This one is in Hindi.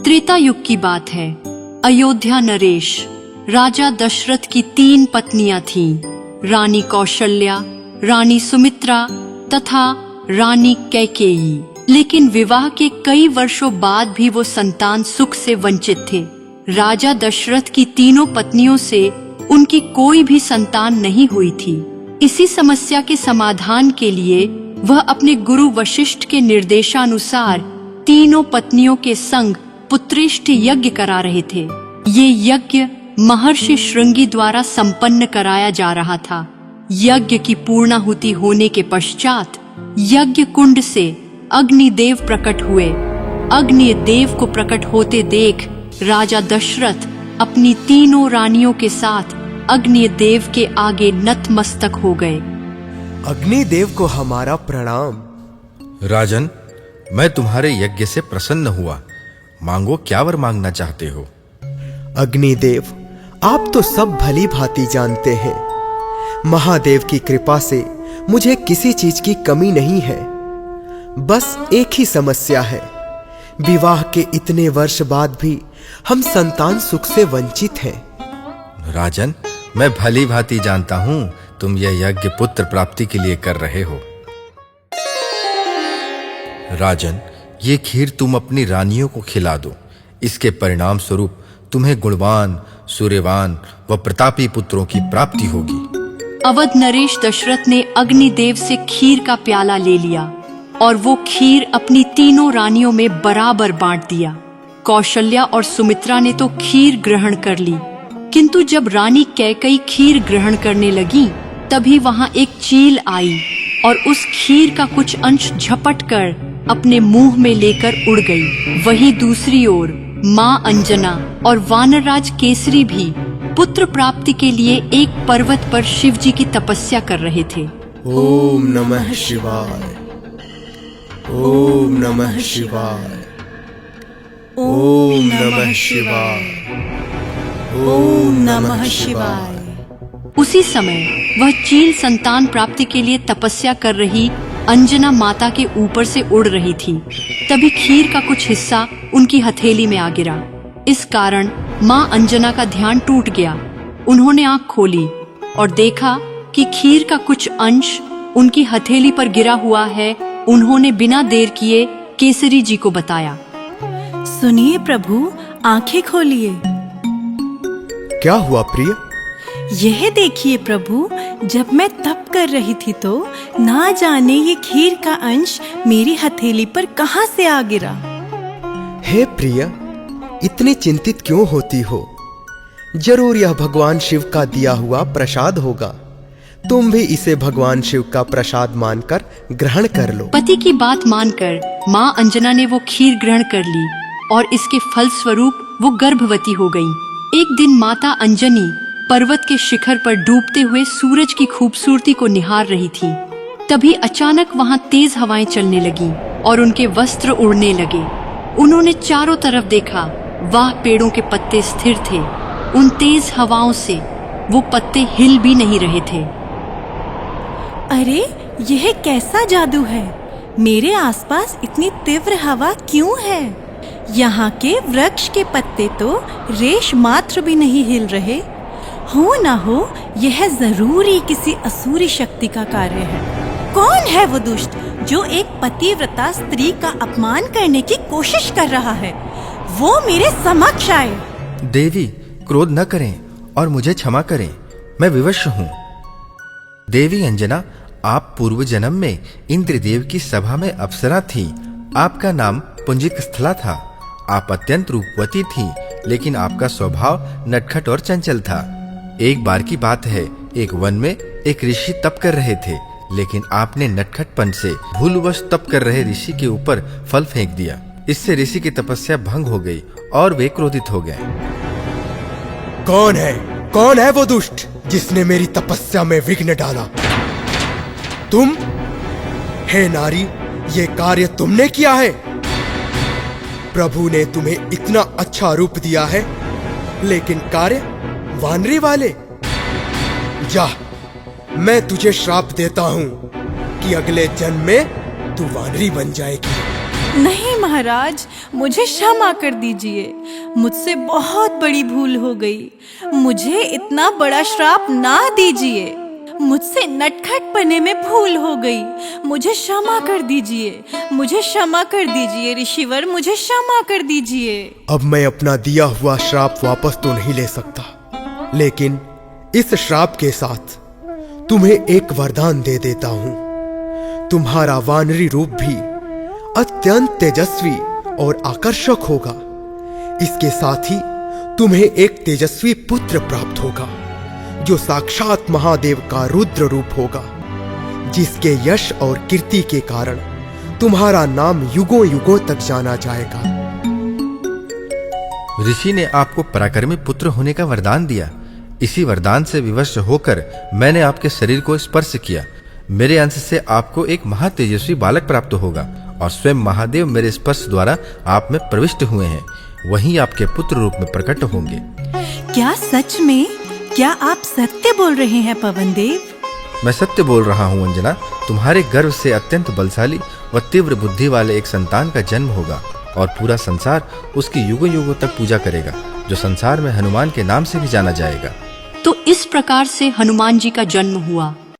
त्रेता युग की बात है। अयोध्या नरेश राजा दशरथ की 3 पत्नियां थीं, रानी कौशल्या, रानी सुमित्रा तथा रानी कैकेयी। लेकिन विवाह के कई वर्षों बाद भी वो संतान सुख से वंचित थे। राजा दशरथ की तीनों पत्नियों से उनकी कोई भी संतान नहीं हुई थी। इसी समस्या के समाधान के लिए वह अपने गुरु वशिष्ठ के निर्देशानुसार तीनों पत्नियों के संग पुत्रेष्टि यज्ञ करा रहे थे। ये यज्ञ महर्षि श्रृंगी द्वारा संपन्न कराया जा रहा था। यज्ञ की पूर्णाहुति होने के पश्चात यज्ञ कुंड से अग्निदेव प्रकट हुए। अग्निदेव को प्रकट होते देख राजा दशरथ अपनी तीनों रानियों के साथ अग्निदेव के आगे नतमस्तक हो गए। अग्निदेव को हमारा प्रणाम। राजन, मैं तुम्हारे यज्ञ से प्रसन्न हुआ। मांगो, क्या वर मांगना चाहते हो? अग्निदेव, आप तो सब भली भांति जानते हैं। महादेव की कृपा से मुझे किसी चीज की कमी नहीं है। बस एक ही समस्या है, विवाह के इतने वर्ष बाद भी हम संतान सुख से वंचित हैं। राजन, मैं भली भांति जानता हूं तुम यह यज्ञ पुत्र प्राप्ति के लिए कर रहे हो। राजन, ये खीर तुम अपनी रानियों को खिला दो। इसके परिणाम स्वरूप तुम्हें गुणवान, सूर्यवान व प्रतापी पुत्रों की प्राप्ति होगी। अवध नरेश दशरथ ने अग्निदेव से खीर का प्याला ले लिया और वो खीर अपनी तीनों रानियों में बराबर बांट दिया। कौशल्या और सुमित्रा ने तो खीर ग्रहण कर ली, किंतु जब रानी कैकेयी खीर ग्रहण करने लगी तभी वहां एक चील आई और उस खीर का कुछ अंश झपट कर अपने मुंह में लेकर उड़ गई। वहीं दूसरी ओर माँ अंजना और वानरराज केसरी भी पुत्र प्राप्ति के लिए एक पर्वत पर शिवजी की तपस्या कर रहे थे। ओम नमः शिवाय, ओम नमः शिवाय, ओम नमः शिवाय, ओम नमः शिवाय। उसी समय वह चील संतान प्राप्ति के लिए तपस्या कर रही अंजना माता के ऊपर से उड़ रही थी। तभी खीर का कुछ हिस्सा उनकी हथेली में आ गिरा। इस कारण माँ अंजना का ध्यान टूट गया। उन्होंने आंख खोली और देखा कि खीर का कुछ अंश उनकी हथेली पर गिरा हुआ है। उन्होंने बिना देर किए केसरी जी को बताया। सुनिए प्रभु, आंखें खोलिए। क्या हुआ प्रिय? यह देखिए प्रभु, जब मैं तप कर रही थी तो ना जाने ये खीर का अंश मेरी हथेली पर कहां से आ गिरा। हे प्रिय, इतनी चिंतित क्यों होती हो? जरूर यह भगवान शिव का दिया हुआ प्रसाद होगा। तुम भी इसे भगवान शिव का प्रसाद मानकर ग्रहण कर लो। पति की बात मानकर माँ अंजना ने वो खीर ग्रहण कर ली और इसके फल स्वरूप वो गर्भवती हो गई। एक दिन माता अंजनी पर्वत के शिखर पर डूबते हुए सूरज की खूबसूरती को निहार रही थी। तभी अचानक वहां तेज हवाएं चलने लगीं और उनके वस्त्र उड़ने लगे। उन्होंने चारों तरफ देखा, वह पेड़ों के पत्ते स्थिर थे। उन तेज हवाओं से वो पत्ते हिल भी नहीं रहे थे। अरे, यह कैसा जादू है? मेरे आसपास इतनी तीव्र हवा क्यों है? यहाँ के वृक्ष के पत्ते तो रेश मात्र भी नहीं हिल रहे। हो ना हो, यह जरूर ही किसी असुरी शक्ति का कार्य है। कौन है वो दुष्ट जो एक पतिव्रता स्त्री का अपमान करने की कोशिश कर रहा है? वो मेरे समक्ष आए। देवी, क्रोध न करें और मुझे क्षमा करें, मैं विवश हूँ। देवी अंजना, आप पूर्व जन्म में इंद्रदेव की सभा में अप्सरा थी। आपका नाम पुंजिक स्थला था। आप अत्यंत रूपवती थी, लेकिन आपका स्वभाव नटखट और चंचल था। एक बार की बात है, एक वन में एक ऋषि तप कर रहे थे, लेकिन आपने नटखटपन से भूलवश तप कर रहे ऋषि के ऊपर फल फेंक दिया। इससे ऋषि की तपस्या भंग हो गई और वे क्रोधित हो गए। कौन है वो दुष्ट जिसने मेरी तपस्या में विघ्न डाला? तुम? हे नारी, ये कार्य तुमने किया है। प्रभु ने तुम्हें इतना अच्छा रूप दिया है, लेकिन कार्य वानरी वाले। जा, मैं तुझे श्राप देता हूं कि अगले जन्म में तू वानरी बन जाएगी। नहीं महाराज, मुझे क्षमा कर दीजिए। मुझसे बहुत बड़ी भूल हो गई। मुझे इतना बड़ा श्राप ना दीजिए। मुझसे नटखट पने में भूल हो गई। मुझे क्षमा कर दीजिए। मुझे क्षमा कर दीजिए ऋषिवर, मुझे क्षमा कर दीजिए। अब मैं अपना दिया हुआ श्राप वापस तो नहीं ले सकता, लेकिन इस श्राप के साथ तुम्हें एक वरदान दे देता हूं। तुम्हारा वानरी रूप भी अत्यंत तेजस्वी और आकर्षक होगा। इसके साथ ही तुम्हें एक तेजस्वी पुत्र प्राप्त होगा, जो साक्षात महादेव का रुद्र रूप होगा, जिसके यश और कीर्ति के कारण तुम्हारा नाम युगों युगों तक जाना जाएगा। ऋषि ने आपको पराक्रमी पुत्र होने का वरदान दिया। इसी वरदान से विवश होकर मैंने आपके शरीर को स्पर्श किया। मेरे अंश से आपको एक महातेजस्वी बालक प्राप्त होगा और स्वयं महादेव मेरे स्पर्श द्वारा आप में प्रविष्ट हुए हैं। वहीं आपके पुत्र रूप में प्रकट होंगे। क्या सच में? क्या आप सत्य बोल रहे हैं पवनदेव? मैं सत्य बोल रहा हूँ अंजना। तुम्हारे गर्भ से अत्यंत बलशाली व तीव्र बुद्धि वाले एक संतान का जन्म होगा और पूरा संसार उसकी युगों युगों तक पूजा करेगा, जो संसार में हनुमान के नाम से भी जाना जाएगा। तो इस प्रकार से हनुमान जी का जन्म हुआ।